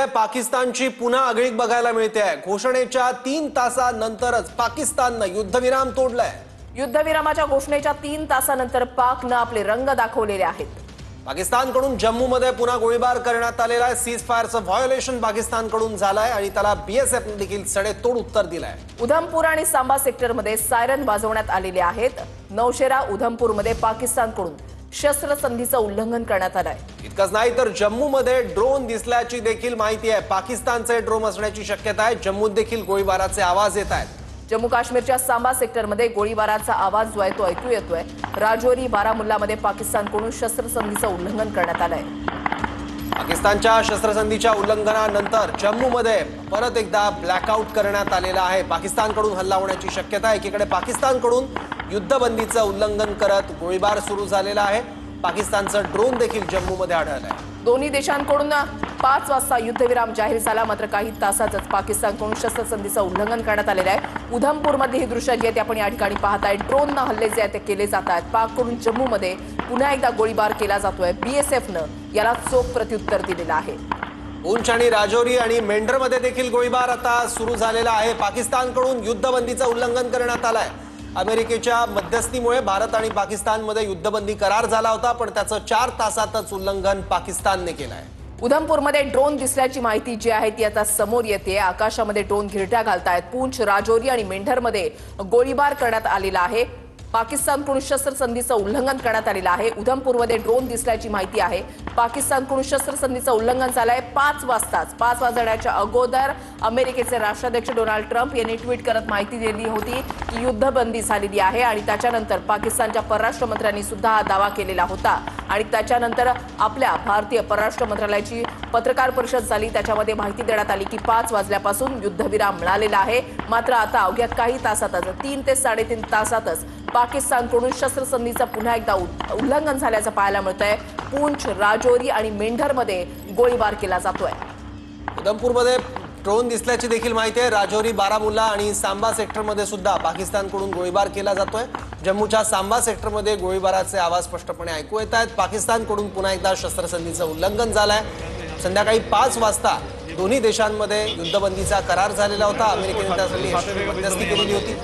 जम्मूमध्ये पाकिस्तानची पुन्हा आगळीक बघायला मिळते आहे। घोषणेच्या 3 तासानंतरच पाकिस्तानने युद्धविराम तोडलाय। युद्धविरामाच्या घोषणेच्या 3 तासानंतर पाकने आपले रंग दाखवलेले आहेत। पाकिस्तानकडून जम्मूमध्ये पुन्हा गोळीबार करण्यात आलेला आहे। सीज फायरचं व्हायोलेशन पाकिस्तानकडून झालंय आणि त्याला बीएसएफने देखील सडेतोड उत्तर दिलंय। उधमपूर आणि सांबा सेक्टरमध्ये सायरन वाजवण्यात आलेले आहेत। नौशेरा उधमपूरमध्ये पाकिस्तानकडून शस्त्रसंधीचं उल्लंघन करण्यात आलंय। इतकंच नाही तर जम्मूमध्ये ड्रोन दिसल्याची देखील माहिती आहे। पाकिस्तानचे ड्रोन असण्याची शक्यता आहे। जम्मूत देखील गोळीबाराचे आवाज येत आहेत। जम्मू काश्मीरच्या सांबा सेक्टरमध्ये गोळीबाराचा आवाज जो आहे तो ऐकू येतोय। राजौरी बारामुल्लामध्ये पाकिस्तानकडून शस्त्रसंधीचं उल्लंघन करण्यात आलंय। पाकिस्तानच्या शस्त्रसंधीच्या उल्लंघनानंतर जम्मूमध्ये परत एकदा ब्लॅकआउट करण्यात आलेला आहे। पाकिस्तानकडून हल्ला होण्याची शक्यता आहे। एकीकडे पाकिस्तानकडून युद्धबंदीचं उल्लंघन करत गोळीबार सुरू झालेला आहे। पाकिस्तानचं ड्रोन देखील जम्मूमध्ये आढळलंय। दोन्ही देशांकडून 5 वाजता युद्धविराम जाहीर झाला, मात्र काही तासातच पाकिस्तानकडून शस्त्रसंधीचं उल्लंघन करण्यात आलेलं आहे। उधमपूरमध्ये ही दृश्य जी आहेत आपण या ठिकाणी पाहताय। ड्रोननं हल्ले जे आहेत ते केले जात आहेत। पाककडून जम्मूमध्ये पुन्हा एकदा गोळीबार केला जातोय। बीएसएफनं याला चोख प्रत्युत्तर दिलेलं आहे। पूंछ आणि राजौरी आणि मेंढरमध्ये देखील गोळीबार आता सुरू झालेला आहे। पाकिस्तानकडून युद्धबंदीचं उल्लंघन करण्यात आलंय। अमेरिकेच्या मध्यस्थीमुळे भारत आणि पाकिस्तानमध्ये युद्धबंदी करार झाला होता, पण त्याचं 4 तासातच उल्लंघन पाकिस्तानने केलंय। उधमपूरमध्ये ड्रोन दिसल्याची माहिती जी आहे ती आता समोर येते। आकाशामध्ये ड्रोन घिरट्या घालतायत। पूंछ, राजौरी आणि मेंढरमध्ये गोळीबार करण्यात आलेला आहे। पाकिस्तानकडून शस्त्रसंधीचं उल्लंघन करण्यात आलेलं आहे। उधमपूरमध्ये ड्रोन दिसल्याची माहिती आहे। पाकिस्तानकडून शस्त्रसंधीचं उल्लंघन झालंय। 5 वाजण्याच्या अगोदर अमेरिकेचे राष्ट्राध्यक्ष डोनाल्ड ट्रम्प यांनी ट्विट करत माहिती दिली होती की युद्धबंदी झालेली आहे आणि त्याच्यानंतर पाकिस्तानच्या परराष्ट्र मंत्र्यांनी सुद्धा हा दावा केलेला होता आणि त्याच्यानंतर आपल्या भारतीय परराष्ट्र मंत्रालयाची पत्रकार परिषद झाली। त्याच्यामध्ये माहिती देण्यात आली की 5 वाजल्यापासून युद्धविराम मिळालेला आहे। मात्र आता अवघ्या काही तासातच 3 ते 3.5 तासातच पाकिस्तानकडून शस्त्रसंधीचं पुन्हा एकदा उल्लंघन झाल्याचं पाहायला मिळतंय। पूंछ, राजौरी आणि मेंढरमध्ये गोळीबार केला जातोय। उधमपूरमध्ये ड्रोन दिसल्याची देखील माहिती आहे। राजौरी, बारामुल्ला आणि सांबा सेक्टरमध्ये सुद्धा पाकिस्तानकडून गोळीबार केला जातोय। जम्मूच्या सांबा सेक्टरमध्ये गोळीबाराचे आवाज स्पष्टपणे ऐकू येत आहेत। पाकिस्तानकडून पुन्हा एकदा शस्त्रसंधीचं उल्लंघन झालंय। संध्याकाळी 5 वाजता दोन्ही देशांमध्ये युद्धबंदीचा करार झालेला होता। अमेरिकेने त्यासाठी मध्यस्थी केलेली होती।